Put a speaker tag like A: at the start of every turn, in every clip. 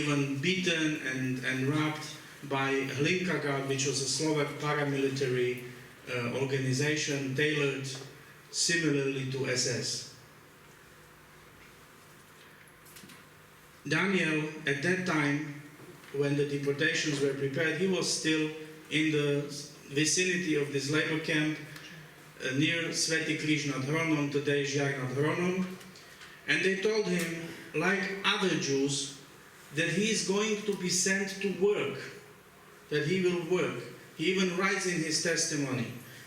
A: even beaten and robbed by Hlinka Guard, which was a Slovak paramilitary organization tailored similarly to SS. Daniel, at that time, when the deportations were prepared, he was still in the vicinity of this labor camp near Sveti Križ nad Hronom, today Žiak nad Hronom, and they told him, like other Jews, that he is going to be sent to work, that he will work. He even writes in his testimony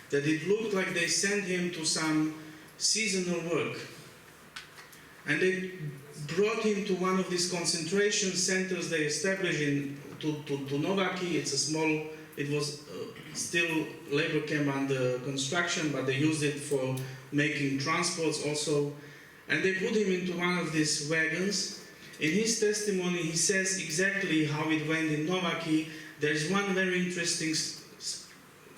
A: that it looked like they sent him to some seasonal work. And they brought him to one of these concentration centers they established to Novaki. It's a small, it was still labor camp under construction, but they used it for making transports also. And they put him into one of these wagons. In his testimony, he says exactly how it went in Novaki. There's one very interesting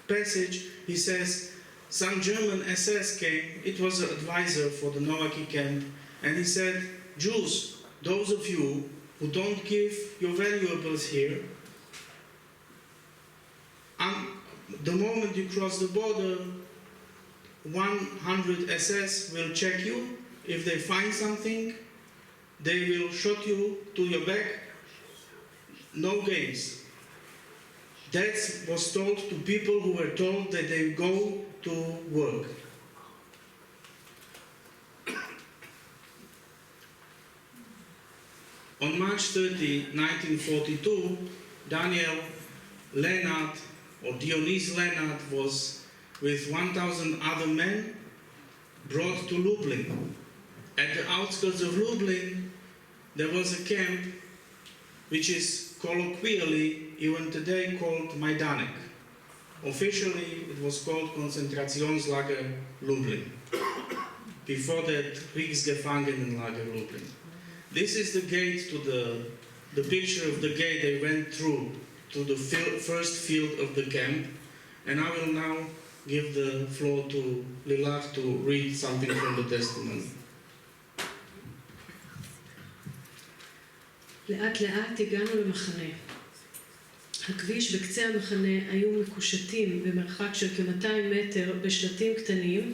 A: passage. He says, some German SS came, it was an advisor for the Novaki camp, and he said, Jews, those of you who don't give your valuables here, the moment you cross the border, 100 SS will check you. If they find something, they will shoot you to your back. No games. That was told to people who were told that they go to work. On March 30, 1942, Daniel Lennart, or Dionys Lennart, was with 1,000 other men brought to Lublin. At the outskirts of Lublin, there was a camp which is colloquially, even today, called Majdanek. Officially, it was called Konzentrationslager Lublin. Before that, Kriegsgefangenenlager Lublin. This is the gate to the picture of the gate they went through to the first field of the camp. And I will now give the floor to Lilach to read something from the testimony.
B: לאט לאט הגענו למחנה. הכביש בקצה המחנה היו מקושטים במרחק של כ-200 מטר בשלטים קטנים,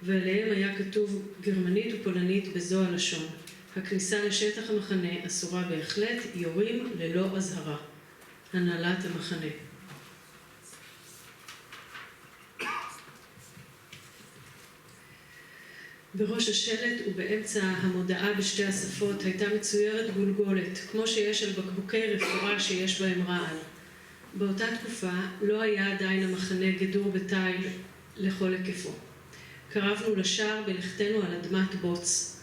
B: ועליהם היה כתוב גרמנית ופולנית בזו הלשון. הכניסה לשטח המחנה אסורה בהחלט, יורים ללא אזהרה. הנהלת המחנה. בראש השלט ובאמצע המודעה בשתי השפות הייתה מצוירת גולגולת, כמו שיש על בקבוקי רפואה שיש בהם רעל. באותה תקופה לא היה עדיין המחנה גדור בתיל לכל היקפו. קרבנו לשער בלכתנו על אדמת בוץ.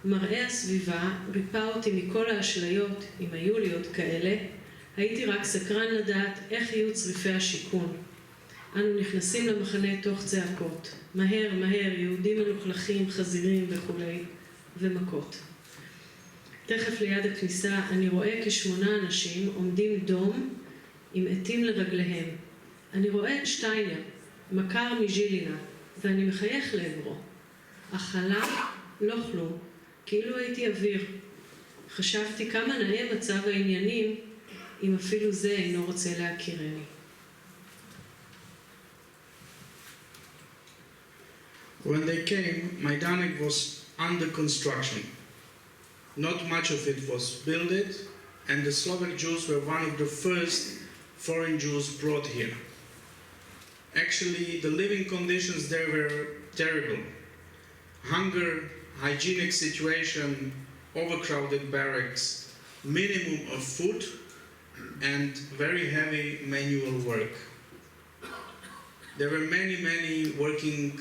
B: מראה הסביבה ריפא אותי מכל האשליות, אם היו לי עוד כאלה, הייתי רק סקרן לדעת איך יהיו צריפי השיקון. אנו נכנסים למחנה תוך צעקות. מהר, מהר, יהודים מלוכלכים, חזירים וכו' ומכות. תכף ליד הכניסה אני רואה כ8 אנשים עומדים דום עם עטים לרגליהם. אני רואה את שטיינר, מכר מז'ילינה, ואני מחייך לעברו. החלה לא כלום, כאילו הייתי אוויר. חשבתי כמה נאה מצב העניינים, אם אפילו זה אינו רוצה להכירני.
A: When they came, Majdanek was under construction. Not much of it was built, and the Slovak Jews were one of the first foreign Jews brought here. Actually, the living conditions there were terrible. Hunger, hygienic situation, overcrowded barracks, minimum of food, and very heavy manual work. There were many working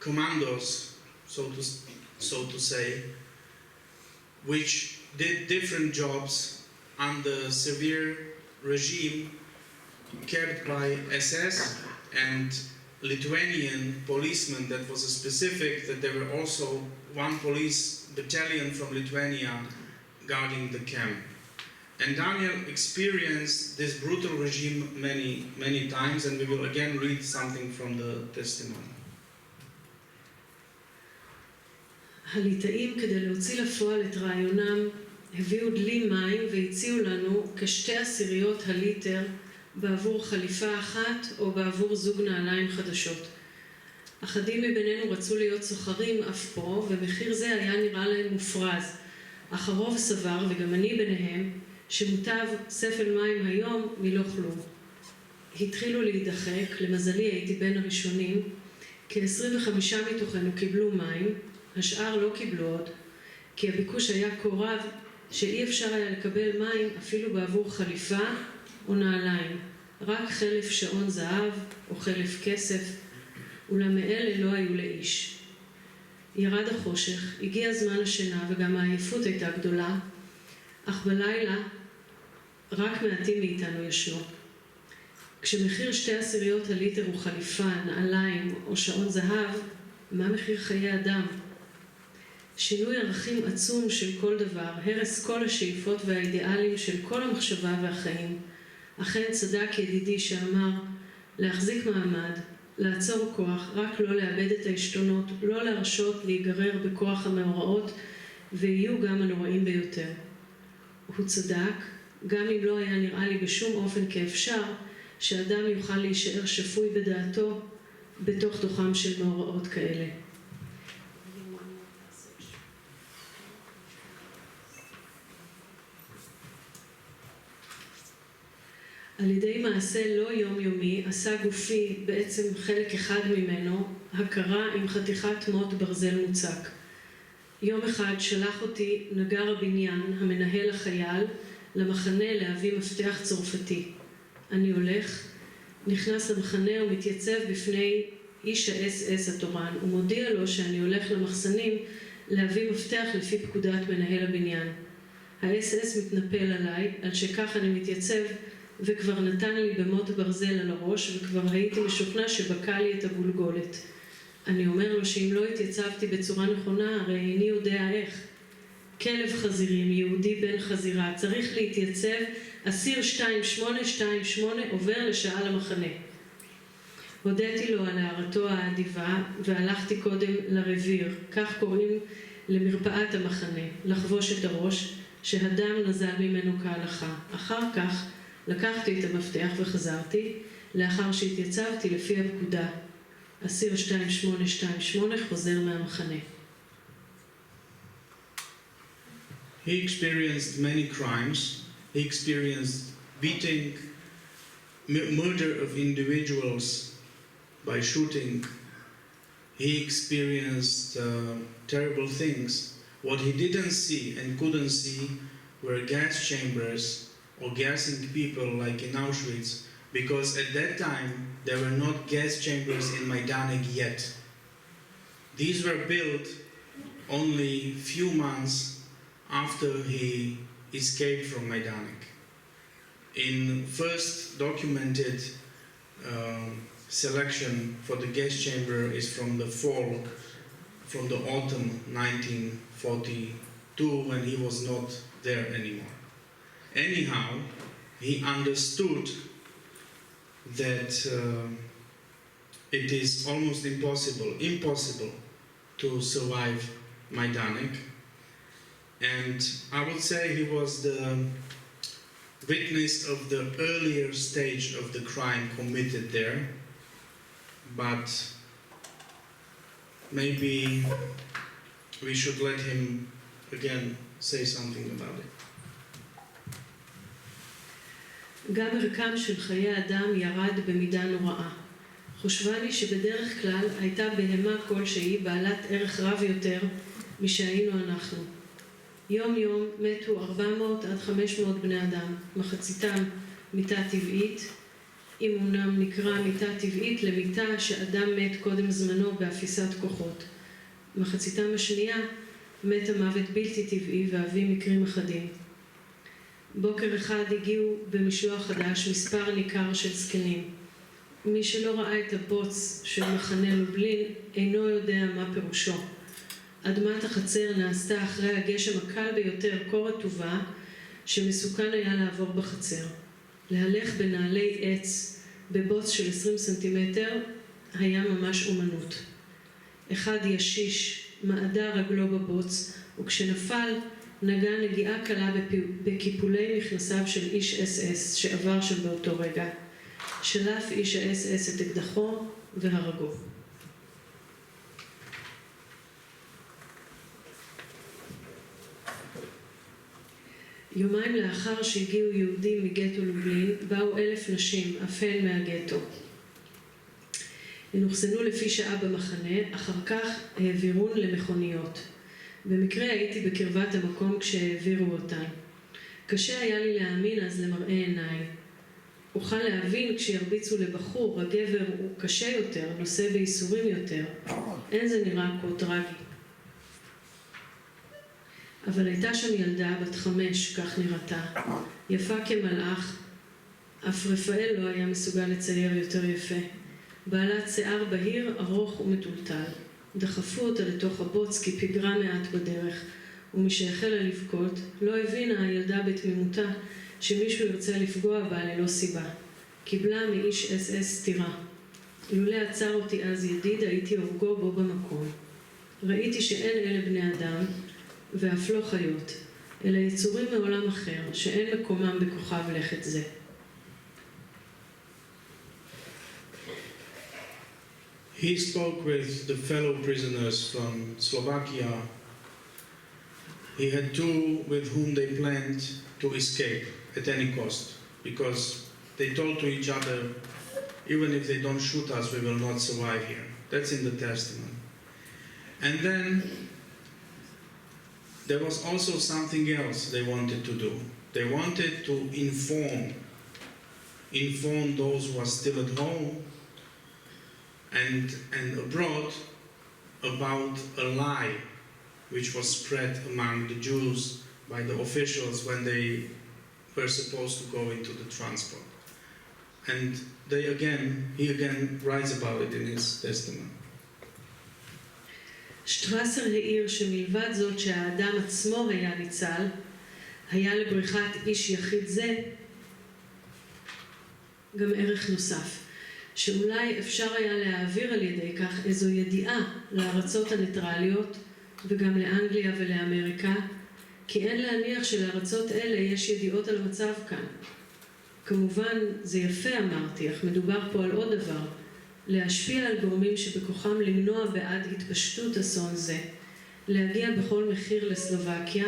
A: commandos, so to say, which did different jobs under severe regime kept by SS and Lithuanian policemen. That was a specific, that there were also one police battalion from Lithuania guarding the camp. And Daniel experienced this brutal regime many times, and we will again read something from the testimony.
B: הליטאים, כדי להוציא לפועל את רעיונם, הביאו דלי מים והציעו לנו כ2/10 הליטר בעבור חליפה אחת או בעבור זוג נעליים חדשות. אחדים מבינינו רצו להיות סוחרים אף פה, ומחיר זה היה נראה להם מופרז. אך הרוב סבר, וגם אני ביניהם, שמוטב ספל מים היום מלא כלום. התחילו להידחק, למזלי הייתי בין הראשונים, כ25 מתוכנו קיבלו מים, השאר לא קיבלו עוד, כי הביקוש היה כה רב שאי אפשר היה לקבל מים אפילו בעבור חליפה או נעליים, רק חלף שעון זהב או חלף כסף, אולם מאלה לא היו לאיש. ירד החושך, הגיע זמן השינה וגם העייפות הייתה גדולה, אך בלילה רק מעטים מאיתנו ישנו. כשמחיר 2/10 הליטר הוא חליפה, נעליים או שעון זהב, מה מחיר חיי אדם? שינוי ערכים עצום של כל דבר, הרס כל השאיפות והאידיאלים של כל המחשבה והחיים. אכן צדק ידידי שאמר, להחזיק מעמד, לעצור כוח, רק לא לאבד את העשתונות, לא להרשות להיגרר בכוח המאורעות, ויהיו גם הנוראים ביותר. הוא צדק, גם אם לא היה נראה לי בשום אופן כאפשר, שאדם יוכל להישאר שפוי בדעתו בתוך תוכם של מאורעות כאלה. על ידי מעשה לא יומיומי עשה גופי, בעצם חלק אחד ממנו, הכרה עם חתיכת מוט ברזל מוצק. יום אחד שלח אותי נגר הבניין, המנהל החייל, למחנה להביא מפתח צרפתי. אני הולך, נכנס למחנה ומתייצב בפני איש ה-SS התורן, ומודיע לו שאני הולך למחסנים להביא מפתח לפי פקודת מנהל הבניין. ה-SS מתנפל עליי, על שכך אני מתייצב, וכבר נתן לי במוט ברזל על הראש, וכבר הייתי משוכנע שבקע לי את הגולגולת. אני אומר לו שאם לא התייצבתי בצורה נכונה, הרי איני יודע איך. כלב חזירים, יהודי בן חזירה, צריך להתייצב, אסיר 2828 עובר לשעה למחנה. הודיתי לו על הערתו האדיבה, והלכתי קודם לרביר, כך קוראים למרפאת המחנה, לחבוש את הראש, שהדם נזל ממנו כהלכה. אחר כך לקחתי את המפתח וחזרתי, לאחר שהתייצבתי לפי הפקודה. אסיר 2828 חוזר מהמחנה.
A: He experienced many crimes. He experienced beating, murder of individuals by shooting. He experienced terrible things. What he didn't see and couldn't see were gas chambers or gassing people like in Auschwitz, because at that time there were not gas chambers in Majdanek yet. These were built only few months after he escaped from Majdanek. In first documented selection for the gas chamber is from the fall, from the autumn 1942, when he was not there anymore. Anyhow, he understood that it is almost impossible to survive Majdanek. And I would say he was the witness of the earlier stage of the crime committed there, but maybe we should let him again say something about it.
B: גם ערכם של חיי אדם ירד במידה נוראה. חושבני שבדרך כלל הייתה בהמה כלשהי בעלת ערך רב יותר משהיינו אנחנו. יום יום מתו 400 עד 500 בני אדם, מחציתם מיתה טבעית, אם אמנם נקרא מיתה טבעית למיתה שאדם מת קודם זמנו באפיסת כוחות. מחציתם השנייה מת המוות בלתי טבעי ואביא מקרים אחדים. בוקר אחד הגיעו במשלוח חדש מספר ניכר של זקנים. מי שלא ראה את הבוץ של מחנה לובלין אינו יודע מה פירושו. אדמת החצר נעשתה אחרי הגשם הקל ביותר כה רטובה שמסוכן היה לעבור בחצר. להלך בנעלי עץ בבוץ של 20 סנטימטר היה ממש אומנות. אחד ישיש מעדה רגלו בבוץ, וכשנפל נגע נגיעה קלה בקיפולי מכנסיו של איש אס-אס שעבר שם באותו רגע. שלף איש האס-אס את אקדחו והרגו. יומיים לאחר שהגיעו יהודים מגטו לובלין, באו 1,000 נשים, אף הן מהגטו. הן הוחזנו לפי שעה במחנה, אחר כך העבירון למכוניות. במקרה הייתי בקרבת המקום כשהעבירו אותן. קשה היה לי להאמין אז למראה עיניי. אוכל להבין כשירביצו לבחור, הגבר הוא קשה יותר, נושא בייסורים יותר. אין זה נראה כה טרגי. אבל הייתה שם ילדה בת 5, כך נראתה, יפה כמלאך, אף רפאל לא היה מסוגל לצייר יותר יפה. בעלת שיער בהיר, ארוך ומטולטל. דחפו אותה לתוך הבוץ כי פיגרה מעט בדרך, ומשהחלה לבכות, לא הבינה הילדה בתמימותה שמישהו ירצה לפגוע בה ללא סיבה. קיבלה מאיש אס-אס סתירה. לולא עצר אותי אז ידיד, הייתי הורגו בו במקום. ראיתי שאין אלה בני אדם, ואף לא חיות, אלא יצורים מעולם אחר, שאין מקומם בכוכב לכת זה.
A: He spoke with the fellow prisoners from Slovakia. He had two with whom they planned to escape at any cost, because they told to each other, even if they don't shoot us, we will not survive here. That's in the Testament. And then there was also something else they wanted to do. They wanted to inform those who are still at home and abroad about a lie which was spread among the Jews by the officials when they were supposed to go into the transport. And he again writes about it in his testament.
B: שטרסר העיר שמלבד זאת שהאדם עצמו היה ניצל, היה לבריחת איש יחיד זה גם ערך נוסף, שאולי אפשר היה להעביר על ידי כך איזו ידיעה לארצות הניטרליות וגם לאנגליה ולאמריקה, כי אין להניח שלארצות אלה יש ידיעות על המצב כאן. כמובן זה יפה אמרתי, אך מדובר פה על עוד דבר, להשפיע על גורמים שבכוחם למנוע בעד התפשטות אסון זה, להגיע בכל מחיר לסלובקיה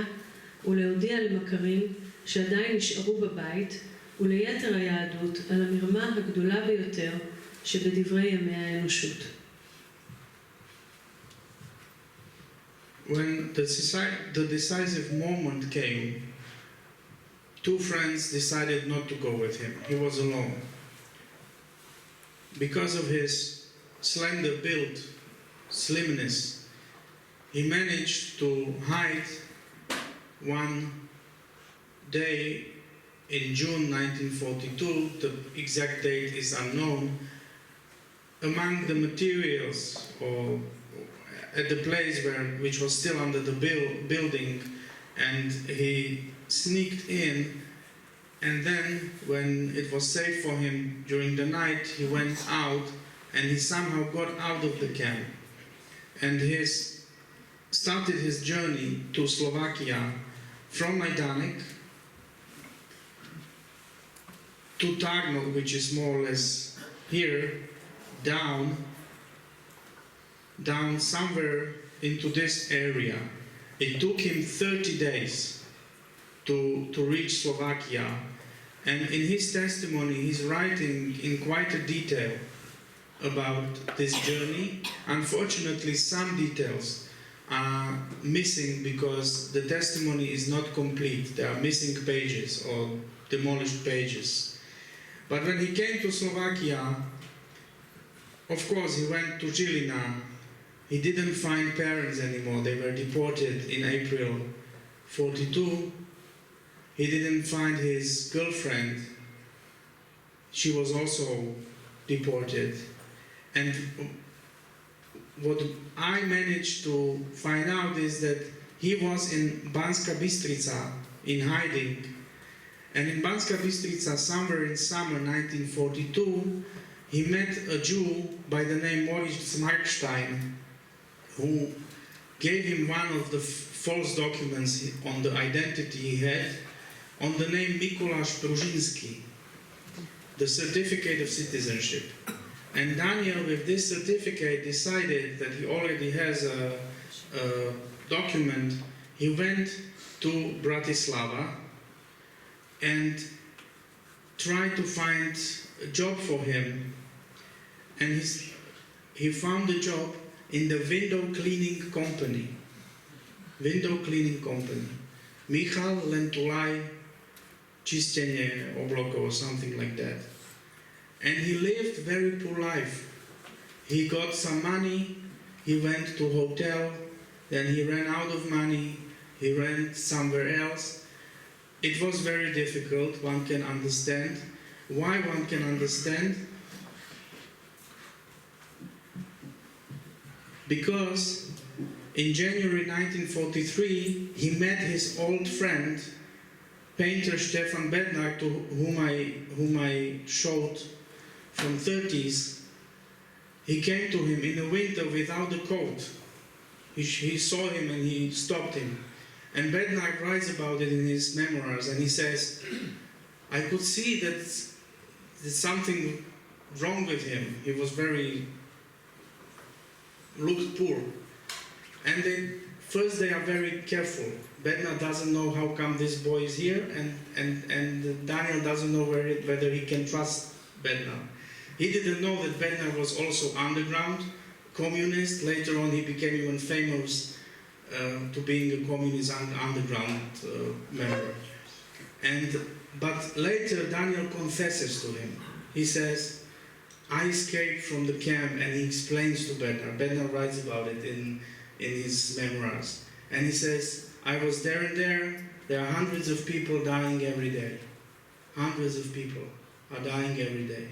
B: ולהודיע למכרים שעדיין נשארו בבית וליתר היהדות על המרמה הגדולה ביותר שבדברי ימי האנושות.
A: When the decisive moment came, two friends decided not to go with him. He was alone. Because of his slender build, slimness, he managed to hide one day in June 1942, the exact date is unknown, among the materials or at the place which was still under the building, and he sneaked in, and then when it was safe for him during the night, he went out and he somehow got out of the camp and started his journey to Slovakia from Majdanek to Tarnov, which is more or less here, down somewhere into this area. It took him 30 days to reach Slovakia, and in his testimony he's writing in quite a detail about this journey. Unfortunately, some details are missing because the testimony is not complete. There are missing pages or demolished pages. But when he came to Slovakia, of course he went to Žilina. He didn't find parents anymore. They were deported in April 42. He didn't find his girlfriend. She was also deported. And what I managed to find out is that he was in Banska Bystrica in hiding. And in Banska Bystrica, somewhere in summer 1942, he met a Jew by the name Morisz Markstein, who gave him one of the false documents on the identity he had, on the name Mikuláš Pružinský, the certificate of citizenship. And Daniel, with this certificate, decided that he already has a document. He went to Bratislava and tried to find a job for him. And he found a job in the window cleaning company. Window cleaning company. Michal Lentulaj čistenie oblokov or something like that. And he lived very poor life. He got some money, he went to hotel, then he ran out of money, he ran somewhere else. It was very difficult, one can understand. Why one can understand? Because in January 1943, he met his old friend, painter Stefan Bednark, to whom I showed from 30s. He came to him in the winter without a coat. He saw him and he stopped him. And Bednark writes about it in his memoirs, and he says, I could see that there's something wrong with him. He was looked poor. And first they are very careful. Bednar doesn't know how come this boy is here, and Daniel doesn't know whether he can trust Bednar. He didn't know that Bednar was also underground communist. Later on he became even famous to being a communist underground member. But later Daniel confesses to him. He says, I escaped from the camp, and he explains to Bednar. Bednar writes about it in his memoirs. And he says, I was there and there are hundreds of people dying every day. Hundreds of people are dying every day.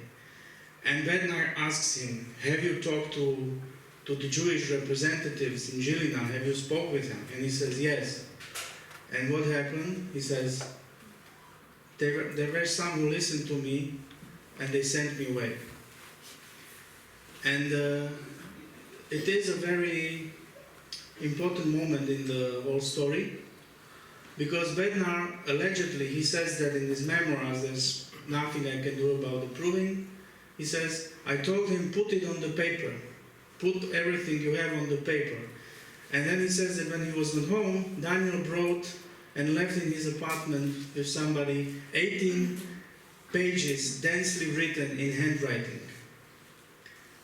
A: And Bednar asks him, have you talked to the Jewish representatives in Žilina? Have you spoke with them? And he says, yes. And what happened? He says, there were some who listened to me, and they sent me away. And it is a very important moment in the whole story, because Bednar, allegedly, he says that in his memoirs, there's nothing I can do about the proving. He says, I told him, put it on the paper. Put everything you have on the paper. And then he says that when he was at home, Daniel brought and left in his apartment with somebody 18 pages densely written in handwriting.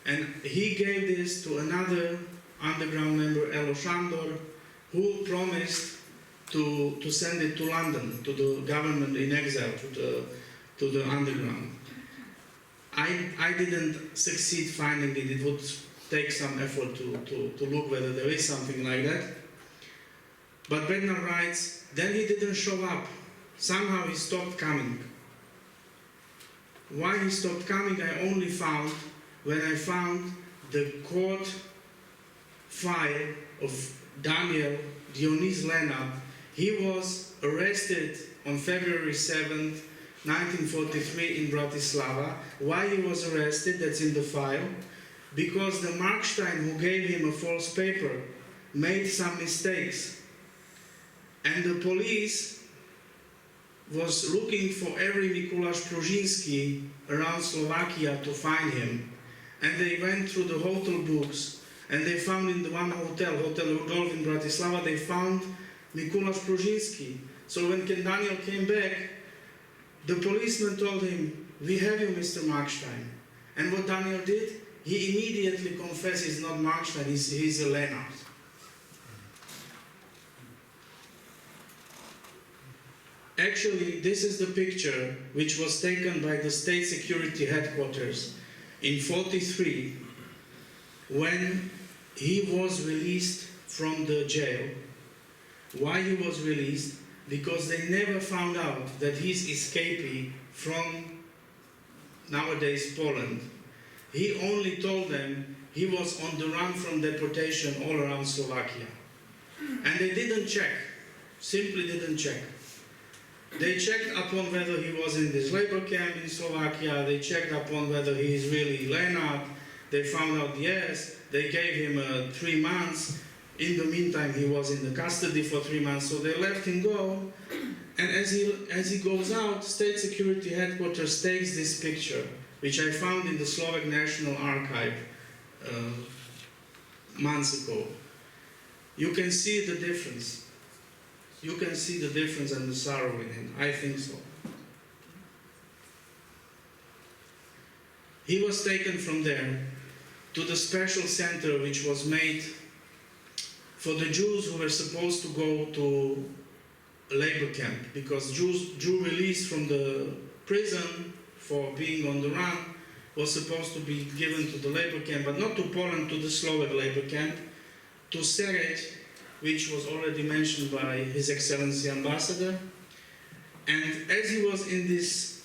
A: And he gave this to another underground member, Elo Shandor, who promised to send it to London, to the government in exile, to the underground. I didn't succeed finding it. It would take some effort to look whether there is something like that. But Bednar writes, then he didn't show up. Somehow he stopped coming. Why he stopped coming, I only found when I found the court file of Daniel Dionys Lennart. He was arrested on February 7th, 1943 in Bratislava. Why he was arrested, that's in the file. Because the Markstein who gave him a false paper made some mistakes. And the police was looking for every Mikuláš Pružinský around Slovakia to find him. And they went through the hotel books, and they found in the one hotel, Hotel Rudolf in Bratislava, they found Mikuláš Pružinský. So when Daniel came back, the policeman told him, we have you, Mr. Markstein. And what Daniel did? He immediately confessed he's not Markstein, he's a Lennart. Actually, this is the picture which was taken by the state security headquarters in 1943 when he was released from the jail. Why he was released? Because they never found out that he's escapee from nowadays Poland. He only told them he was on the run from deportation all around Slovakia. And they didn't check, simply didn't check. They checked upon whether he was in this labor camp in Slovakia, they checked upon whether he is really Lennart. They found out yes, they gave him 3 months. In the meantime, he was in the custody for 3 months, so they let him go. And as he goes out, State Security Headquarters takes this picture, which I found in the Slovak National Archive months ago. You can see the difference. You can see the difference and the sorrow in him. I think so. He was taken from there to the special center which was made for the Jews who were supposed to go to a labor camp, because Jews released from the prison for being on the run was supposed to be given to the labor camp, but not to Poland, to the Slovak labor camp, to Sereď, which was already mentioned by His Excellency Ambassador. And as he was in this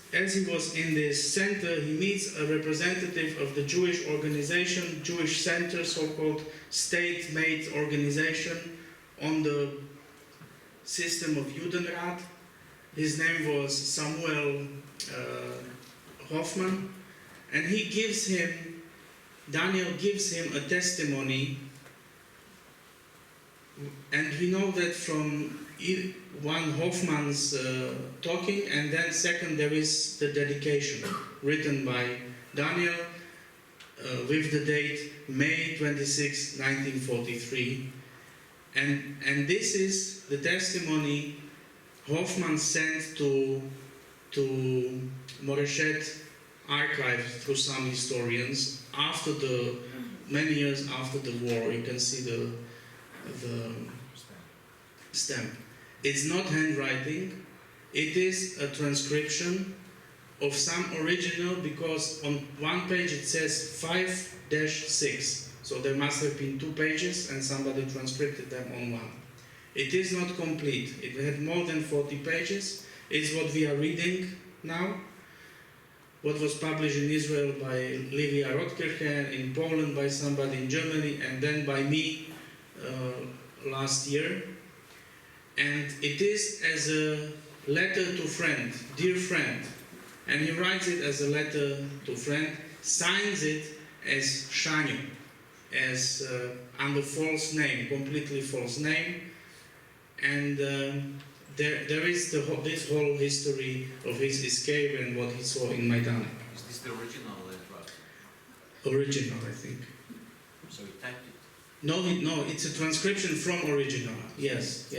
A: center, he meets a representative of the Jewish organization, Jewish Center, so-called state-made organization on the system of Judenrat. His name was Samuel Hoffman, and Daniel gives him a testimony, and we know that from one Hoffman's talking, and then second there is the dedication written by Daniel with the date May 26, 1943. And this is the testimony Hoffman sent to Moreshet archive through some historians after many years after the war. You can see the stamp. It's not handwriting, it is a transcription of some original, because on one page it says 5-6. So there must have been 2 pages and somebody transcribed them on one. It is not complete. It had more than 40 pages. It's what we are reading now. What was published in Israel by Livia Rotkirchen, in Poland by somebody in Germany, and then by me last year. And it is as a letter to friend, dear friend. And he writes it as a letter to friend, signs it as Shanyu, as under false name, completely false name. And there is this whole history of his escape and what he saw in Maidan.
C: Is this the original draft?
A: Original, I think.
C: So he typed it?
A: No, it's a transcription from original. Yes.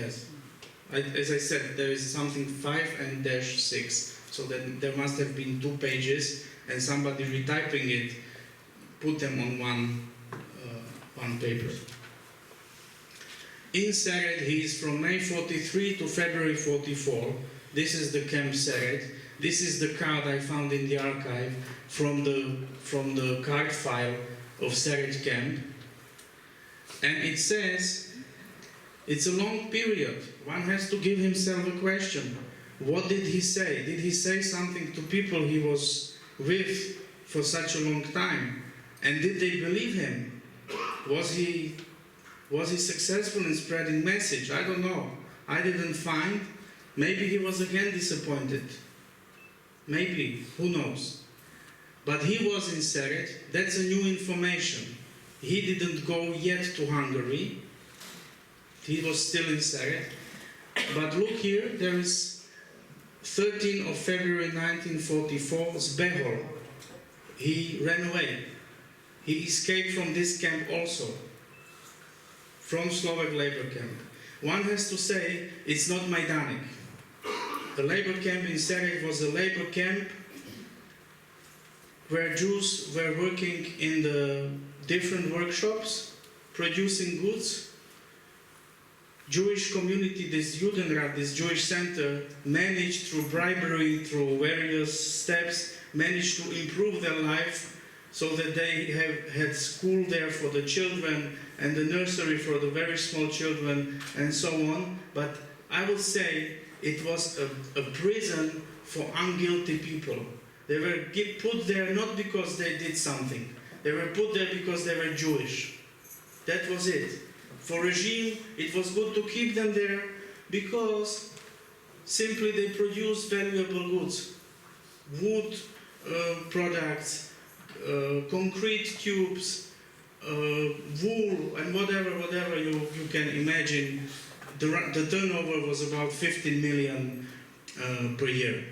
A: As I said, there is something 5-6. So that there must have been 2 pages, and somebody retyping it put them on one paper. In Sereď, he is from May 43 to February 44. This is the camp Sereď. This is the card I found in the archive from the card file of Sereď camp. And it says, it's a long period. One has to give himself a question. What did he say? Did he say something to people he was with for such a long time? And did they believe him? Was he successful in spreading message? I don't know. I didn't find. Maybe he was again disappointed. Maybe. Who knows? But he was in Sereď. That's a new information. He didn't go yet to Hungary. He was still in Sereď. But look here, there is 13th of February 1944, Zbehor. He ran away. He escaped from this camp also, from Slovak labor camp. One has to say, it's not Maidanic. The labor camp in Sereď was a labor camp where Jews were working in the different workshops, producing goods. Jewish community, this Judenrat, this Jewish center, managed through bribery, through various steps, managed to improve their life so that they had school there for the children and the nursery for the very small children and so on. But I would say it was a prison for unguilty people. They were put there not because they did something. They were put there because they were Jewish. That was it. For regime, it was good to keep them there because simply they produced valuable goods. Wood products, concrete tubes, wool and whatever you can imagine. The turnover was about 15 million per year.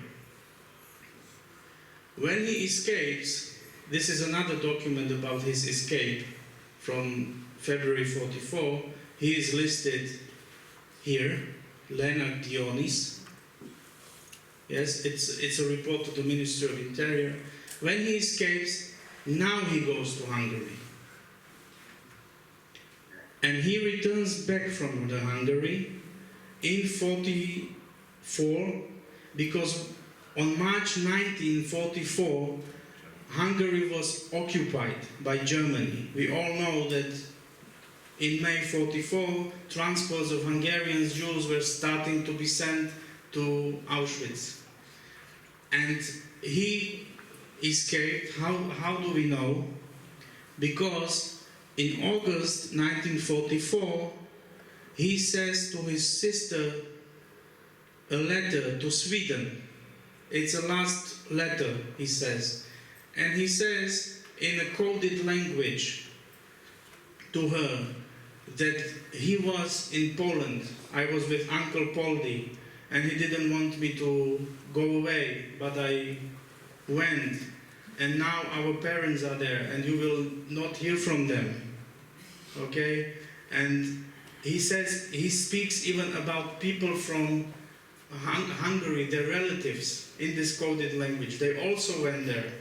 A: When he escapes, this is another document about his escape from February 44. He is listed here, Lennart Dionis. Yes, it's a report to the Ministry of Interior. When he escapes, now he goes to Hungary. And he returns back from the Hungary in 44, because on March 1944, Hungary was occupied by Germany. We all know that in May 44, transports of Hungarian Jews were starting to be sent to Auschwitz. And he escaped. How do we know? Because in August 1944, he says to his sister a letter to Sweden. It's a last letter, he says. And he says in a coded language to her that he was in Poland. I was with Uncle Poldy, and he didn't want me to go away, but I went. And now our parents are there, and you will not hear from them. Okay? And he says, he speaks even about people from Hungary, their relatives, in this coded language. They also went there.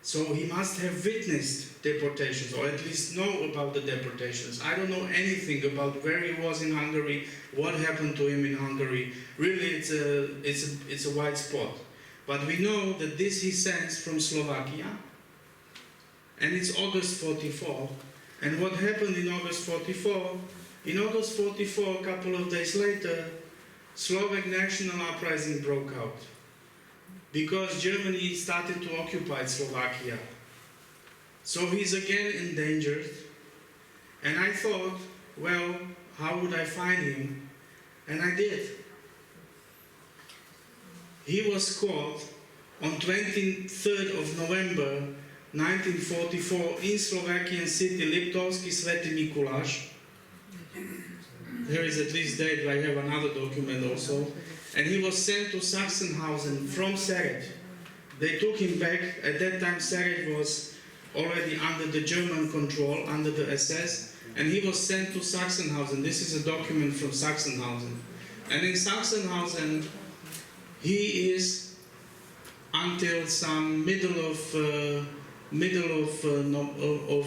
A: So he must have witnessed deportations, or at least know about the deportations. I don't know anything about where he was in Hungary, what happened to him in Hungary. Really, it's a wide spot. But we know that this he sends from Slovakia, and it's August 44. And what happened in August 44? In August 44, a couple of days later, Slovak national uprising broke out, because Germany started to occupy Slovakia. So he's again endangered. And I thought, well, how would I find him? And I did. He was caught on 23rd of November 1944 in Slovakian city Liptovský Svätý Mikuláš. There is at least date, I have another document also. And he was sent to Sachsenhausen from Sereď. They took him back. At that time, Sereď was already under the German control, under the SS, and he was sent to Sachsenhausen. This is a document from Sachsenhausen. And in Sachsenhausen, he is until some middle of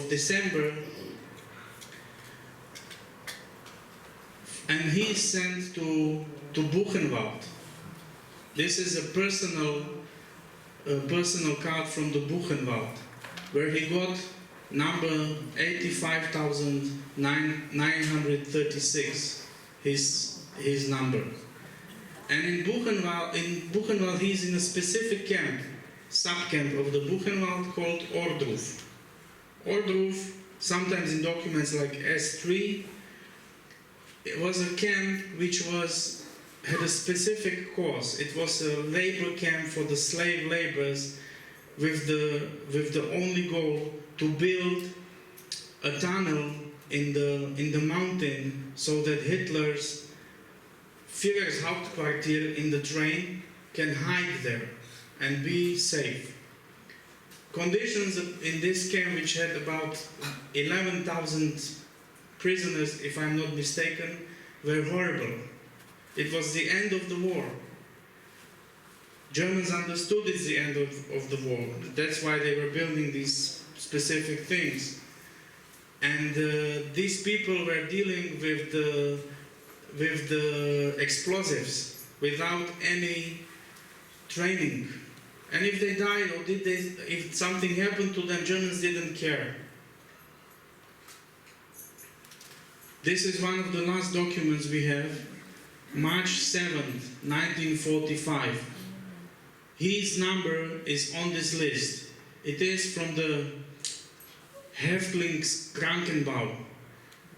A: December, and he is sent to Buchenwald. This is a personal card from the Buchenwald, where he got number 85,936, his number. And in Buchenwald he is in a specific camp, subcamp of the Buchenwald called Ordruf. Ordruf, sometimes in documents like S3, it was a camp which had a specific cause. It was a labor camp for the slave laborers, with the only goal to build a tunnel in the mountain so that Hitler's Führer's Hauptquartier in the train can hide there and be safe. Conditions in this camp, which had about 11,000 prisoners, if I'm not mistaken, were horrible. It was the end of the war. Germans understood it's the end of the war. That's why they were building these specific things. And these people were dealing with the explosives without any training. And if they died or if something happened to them, Germans didn't care. This is one of the last documents we have, March 7th, 1945. His number is on this list. It is from the Häftlingskrankenbau,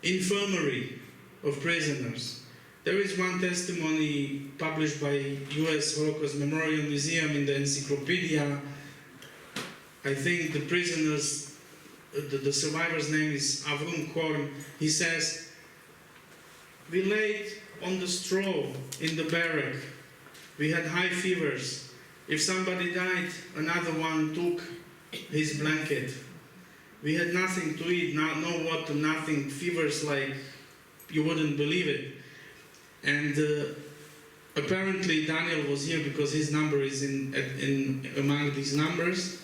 A: infirmary of prisoners. There is one testimony published by US Holocaust Memorial Museum in the Encyclopedia. I think the prisoners the survivor's name is Avrum Korn. He says, we laid on the straw in the barrack. We had high fevers. If somebody died, another one took his blanket. We had nothing to eat, no water, nothing. Fevers like you wouldn't believe it. And apparently Daniel was here because his number is in among these numbers.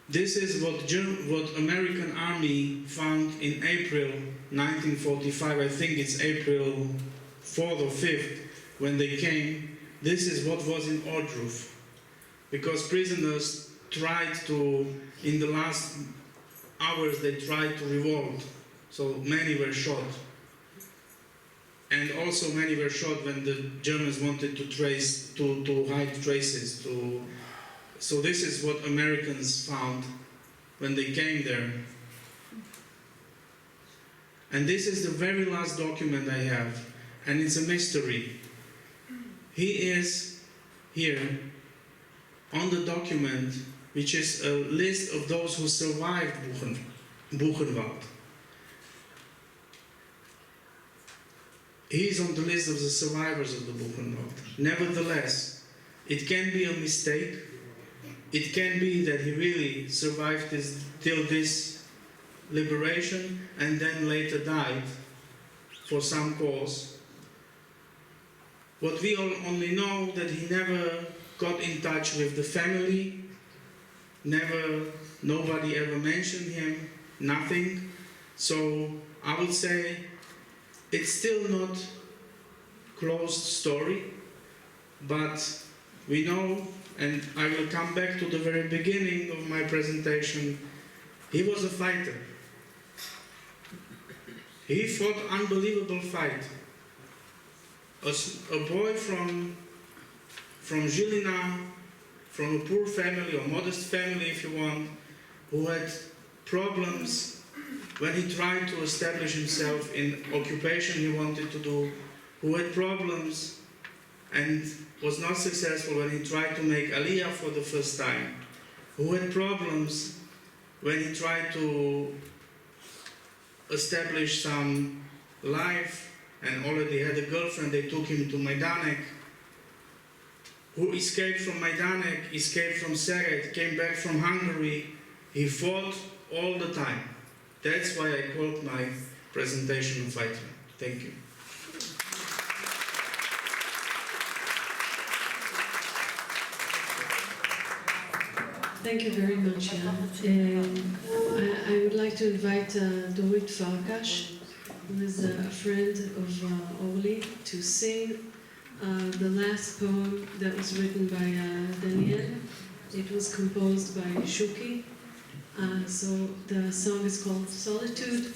A: This is what American Army found in April 1945. I think it's April 4th or 5th when they came. This is what was in Ordruf. Because prisoners tried to, in the last hours, they tried to revolt. So many were shot. And also many were shot when the Germans wanted to hide traces. So this is what Americans found when they came there. And this is the very last document I have, and it's a mystery. He is here on the document, which is a list of those who survived Buchenwald. He is on the list of the survivors of the Buchenwald. Nevertheless, it can be a mistake. It can be that he really survived till this liberation and then later died for some cause. What we all only know that he never got in touch with the family, nobody ever mentioned him, nothing. So I would say it's still not closed story, but we know, and I will come back to the very beginning of my presentation, he was a fighter. He fought unbelievable fight. A boy from Žilina, from a poor family or modest family if you want, who had problems when he tried to establish himself in occupation he wanted to do, who had problems and was not successful when he tried to make Aliyah for the first time, who had problems when he tried to establish some life and already had a girlfriend, they took him to Majdanek, who escaped from Majdanek, escaped from Szeged, came back from Hungary. He fought all the time. That's why I called my presentation a fighter. Thank you.
B: Thank you very much, Jan. I would like to invite Dorit Farkash, who is a friend of Orly, to sing the last poem that was written by Daniel. It was composed by Shuki. So the song is called Solitude.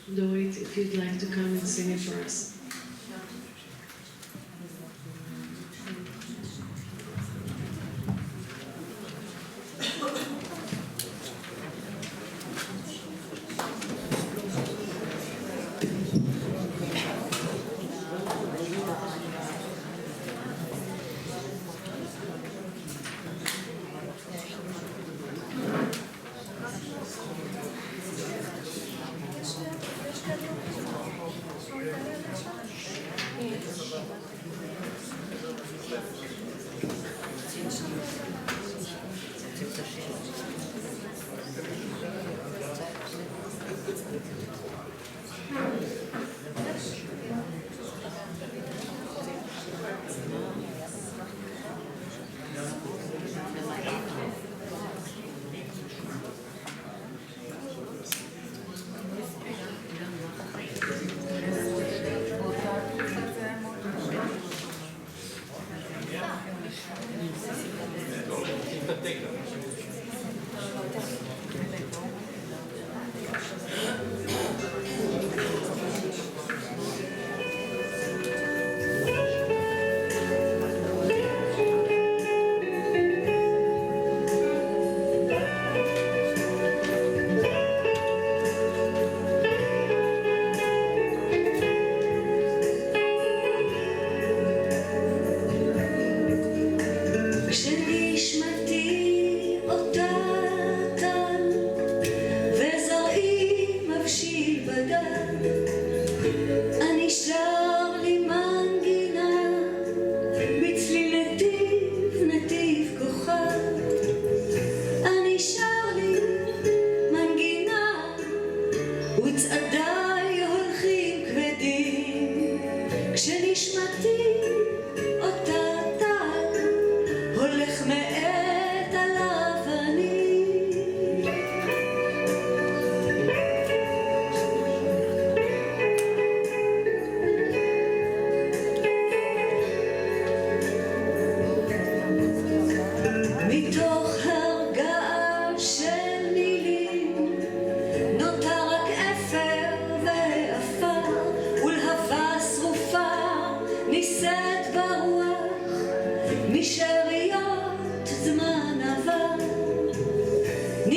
B: Dorit, if you'd like to come and sing it for us.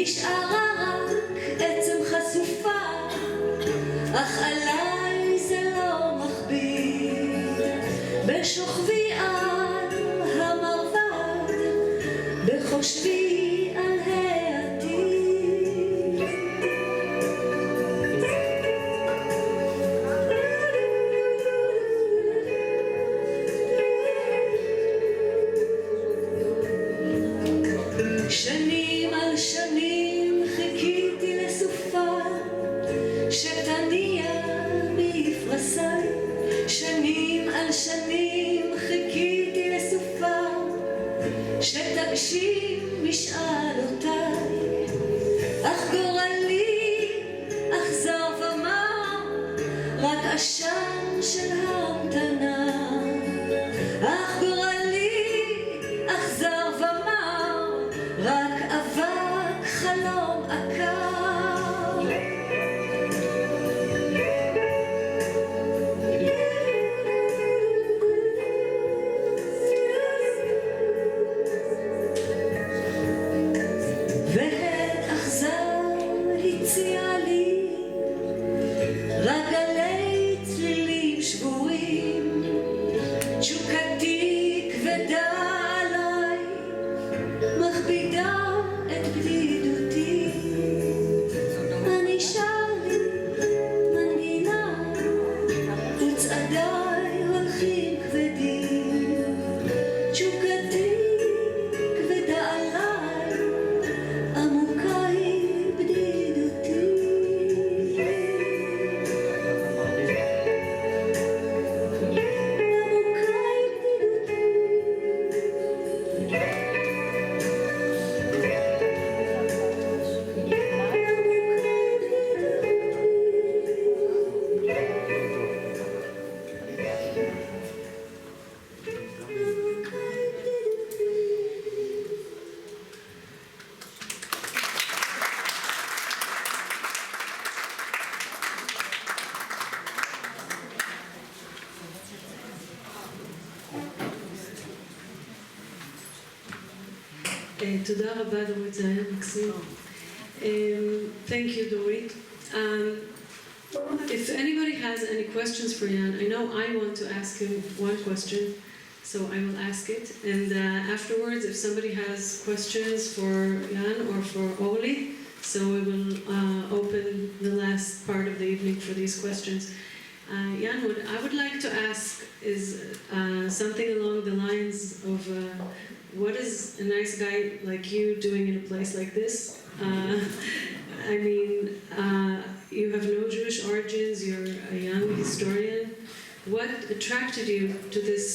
D: נשארה רק עצם חשופה, אך עליי זה לא מכביד. בשוכבי על המרבד, בחושבי על העתיד. שנים על שנים חיכיתי לסופה שתניע מפרסיי. שנים על שנים חיכיתי לסופה שתגשים משאלותיי. אך גורלי אכזר ומר, רק עשן של המתנה. אך גורלי אכזר ומר, רק אבק חלום עקר. והד אכזר הציע לי רק גלי צלילים שבורים. תשוקתי כבדה עליי, מכבידה את בדידותי. אני שר לי מנגינה וצעדיי הולכים כבדים. תשוקתי כבדה עליי, עמוקה היא בדידותי. עמוקה היא
B: תודה רבה דורית, זה היה מקסים. Thank you, Dorit. If anybody has any questions for Jan, I know I want to ask him one question, so I will ask it. And afterwards, if somebody has questions for Jan or for Oli, so we will open the last part of the evening for these questions. Jan, what I would like to ask is something along the lines of what is a nice guy like you doing in a place like this? I mean, you have no Jewish origins, you're a young historian. What attracted you to this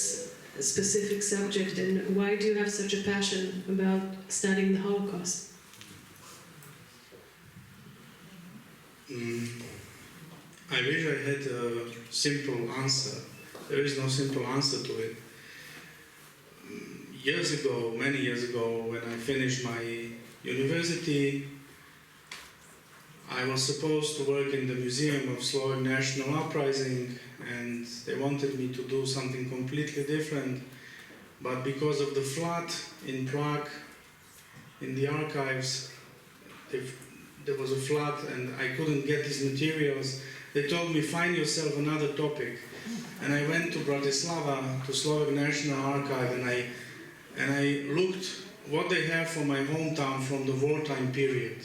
B: specific subject, and why do you have such a passion about studying the Holocaust?
A: I wish I had a simple answer. There is no simple answer to it. Years ago, many years ago, when I finished my university, I was supposed to work in the Museum of Slovak National Uprising, and they wanted me to do something completely different. But because of the flood in Prague, in the archives, there was a flood and I couldn't get these materials. They told me, find yourself another topic. And I went to Bratislava, to Slovak National Archive, and I looked what they have for my hometown from the wartime period.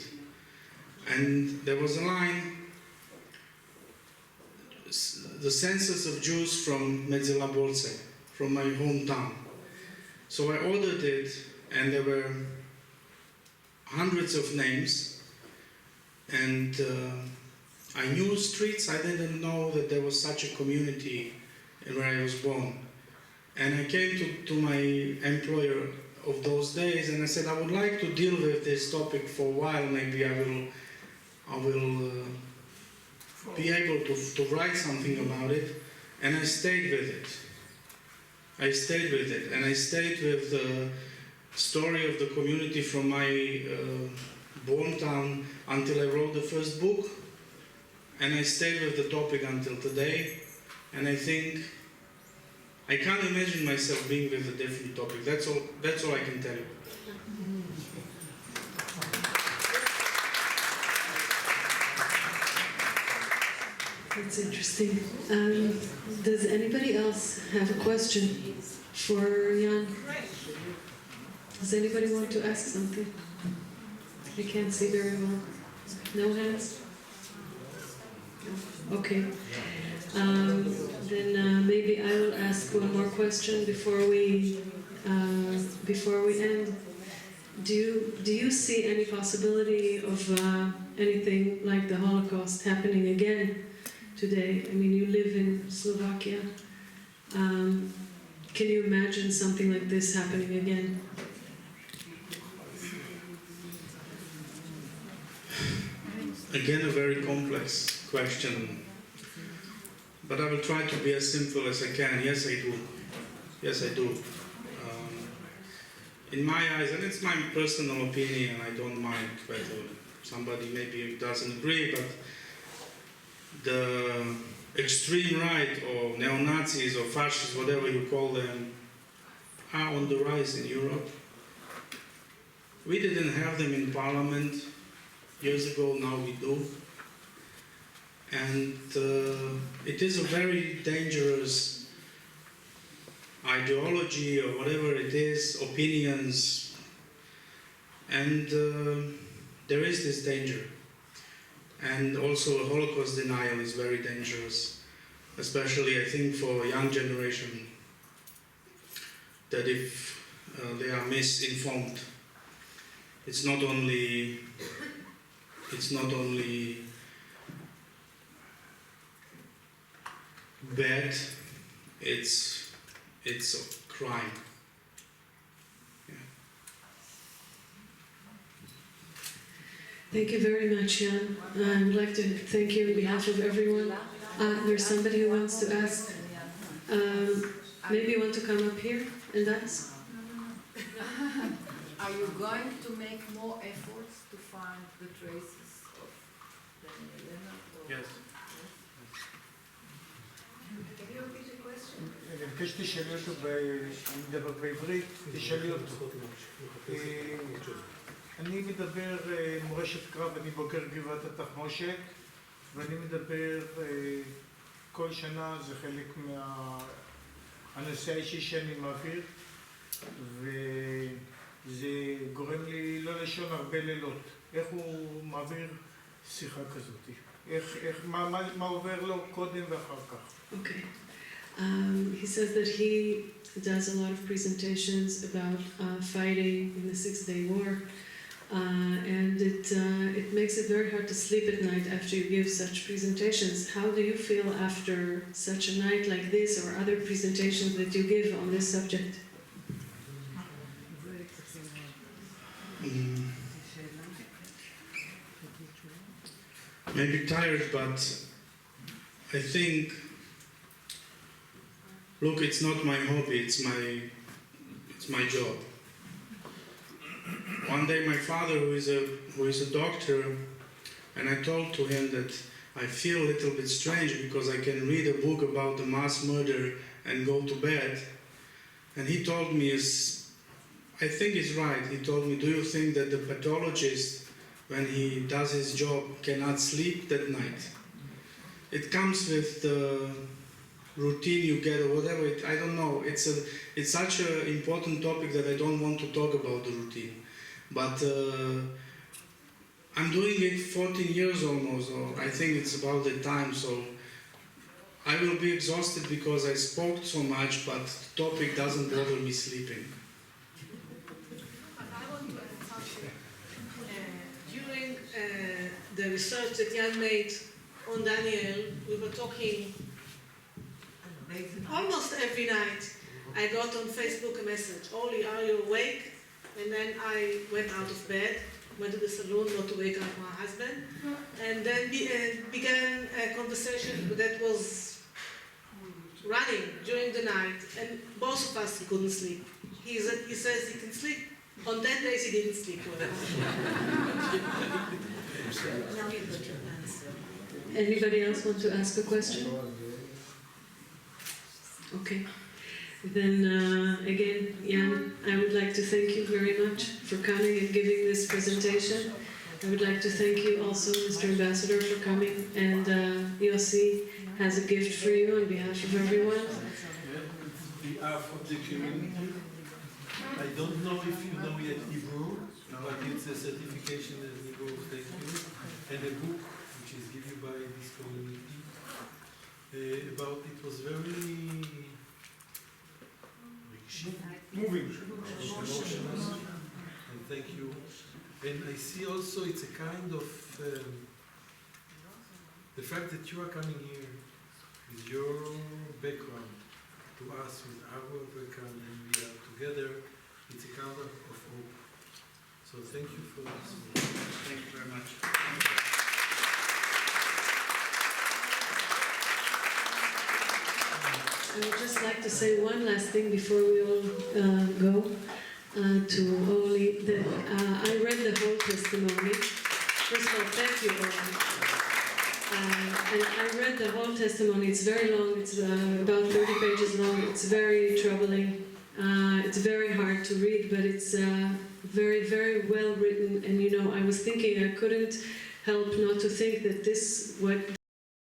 A: And there was a line, the census of Jews from Medzelaborce, from my hometown. So I ordered it, and there were hundreds of names, and I knew streets. I didn't know that there was such a community where I was born. And I came to my employer of those days and I said, I would like to deal with this topic for a while. Maybe I will be able to write something about it. And I stayed with it. I stayed with it. And I stayed with the story of the community from my born town until I wrote the first book. And I stayed with the topic until today. And I think I can't imagine myself being with a different topic. That's all I can tell you.
B: That's interesting. Does anybody else have a question for Jan? Does anybody want to ask something? I can't see very well. No hands? No. Okay. Then maybe I will ask one more question before we end. Do you see any possibility of anything like the Holocaust happening again today? I mean, you live in Slovakia. Can you imagine something like this happening again?
A: Again, a very complex question, but I will try to be as simple as I can. Yes, I do. Yes, I do. In my eyes, and it's my personal opinion, I don't mind whether somebody maybe doesn't agree, but the extreme right or neo-Nazis or fascists, whatever you call them, are on the rise in Europe. We didn't have them in parliament years ago, now we do. And it is a very dangerous ideology or whatever it is, opinions, and there is this danger. And also Holocaust denial is very dangerous, especially I think for a young generation, that if they are misinformed, it's not only bad, it's a crime. Yeah.
B: Thank you very much, Jan. I would like to thank you on behalf of everyone. There's somebody who wants to ask. Maybe you want to come up here and ask?
E: Are you going to make more efforts to find the traces of Lנארד?
A: Yes.
E: Can you repeat the question?
F: אני מבקש שתשאלי אותו, אני מדבר בעברית, תשאלי אותו. אני מדבר מורשת קרב, אני בוגר גבעת התחמושת, ואני מדבר כל שנה, זה חלק מהנושא האישי שאני מעביר, וזה גורם לי לא לישון הרבה לילות. איך הוא מעביר שיחה כזאת? מה עובר לו קודם ואחר כך?
B: Okay. He says that he does a lot of presentations about fighting in the Six-Day War, and it makes it very hard to sleep at night after you give such presentations. How do you feel after such a night like this or other presentations that you give on this subject?
A: Maybe tired, but I think, look, it's not my hobby, it's my job. One day my father, who is a doctor, and I told to him that I feel a little bit strange because I can read a book about the mass murder and go to bed. And he told me, I think he's right, he told me, do you think that the pathologist, when he does his job, cannot sleep that night? It comes with the routine you get or whatever, I don't know. It's such an important topic that I don't want to talk about the routine. But I'm doing it 14 years almost, or I think it's about the time, so I will be exhausted because I spoke so much, but the topic doesn't bother me sleeping.
G: I want to add something. During the research that Jan made on Daniel, we were talking almost every night. I got on Facebook a message, Oli, are you awake? And then I went out of bed, went to the salon not to wake up my husband, and then began a conversation that was running during the night, and both of us couldn't sleep. He says he can sleep. On 10 days he didn't sleep.
B: Anybody else want to ask a question? Okay. Then again, Jan, I would like to thank you very much for coming and giving this presentation. I would like to thank you also, Mr. Ambassador, for coming, and Yossi has a gift for you on behalf of everyone.
H: behalf of the community. I don't know if you know yet Hebrew, but it's a certification in Hebrew, thank you, and a book which is given by this community. About it was very
F: moving.
H: emotional, and thank you. And I see also it's a kind of the fact that you are coming here with your background to us with our background and we are together, it's a kind of hope. So thank you for this.
A: Thank you very much.
B: I would just like to say one last thing before we all go to Oli. I read the whole testimony. First of all, thank you, Oli. And I read the whole testimony. It's very long. It's about 30 pages long. It's very troubling. It's very hard to read, but it's very, very well written. And you know, I was thinking I couldn't help not to think that what